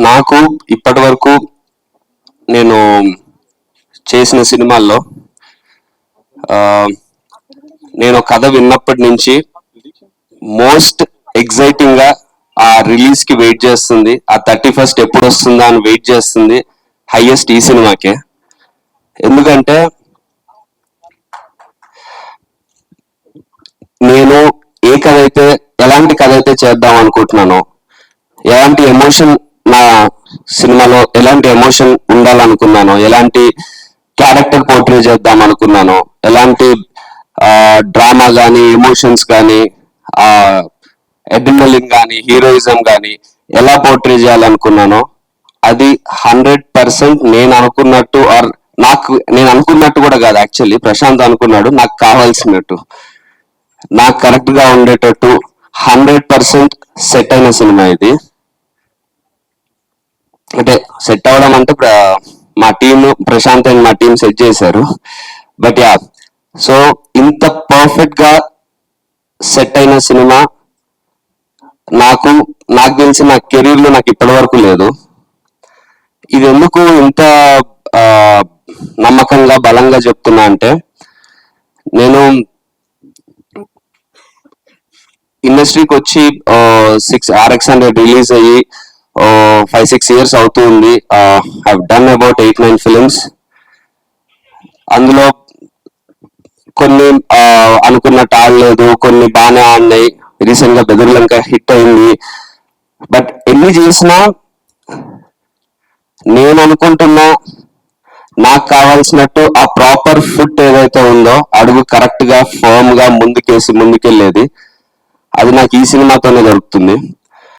నాకు ఇప్పటి వరకు నేను చేసిన సినిమాల్లో నేను కథ విన్నప్పటి నుంచి మోస్ట్ ఎగ్జైటింగ్ గా ఆ రిలీజ్ కి వెయిట్ చేస్తుంది, ఆ 31st ఎప్పుడు వస్తుందా అని వెయిట్ చేస్తుంది హైయెస్ట్ ఈ సినిమాకే. ఎందుకంటే నేను ఏ కథ అయితే ఎలాంటి కథ అయితే చేద్దాం అనుకుంటున్నానో, ఎలాంటి ఎమోషన్ నా సినిమాలో ఎలాంటి ఎమోషన్ ఉండాలనుకున్నానో, ఎలాంటి క్యారెక్టర్ పోర్ట్రే చేద్దాం అనుకున్నానో, ఎలాంటి డ్రామా కానీ ఎమోషన్స్ కానీ అడ్రినలిన్ కానీ హీరోయిజం కానీ ఎలా పోర్ట్రే చేయాలనుకున్నానో అది 100% నేను అనుకున్నట్టు, ఆర్ నేను అనుకున్నట్టు కూడా కాదు, యాక్చువల్లీ ప్రశాంత్ అనుకున్నాడు నాకు కావాల్సినట్టు, నాకు కరెక్ట్ గా ఉండేటట్టు 100% సెట్ అయిన సినిమా ఇది. అంటే సెట్ అవ్వడం అంటే మా టీం, ప్రశాంత్ అండ్ మా టీం సెట్ చేశారు. బట్ యా, సో ఇంత పర్ఫెక్ట్ గా సెట్ అయిన సినిమా నాకు తెలిసి నా కెరీర్ లో నాకు ఇప్పటి వరకు లేదు. ఇది ఎందుకు ఇంత నమ్మకంగా బలంగా చెప్తున్నా అంటే, నేను ఇండస్ట్రీకి వచ్చి RX100 రిలీజ్ అయ్యి 5-6 years అవుతుంది. I done about 8-9 films. అందులో కొన్ని అనుకున్నట్టు ఆడలేదు, కొన్ని బాగానే ఆడినాయి. రీసెంట్ గా బెదుర్లంక హిట్ అయింది. బట్ ఎన్ని చేసినా నేను అనుకుంటున్నా నాకు కావాల్సినట్టు ఆ ప్రాపర్ ఫుట్ ఏదైతే ఉందో, అడుగు కరెక్ట్ గా ఫర్మ్ గా ముందుకెళ్ళేది, అది నాకు ఈ సినిమాతోనే దొరుకుతుంది.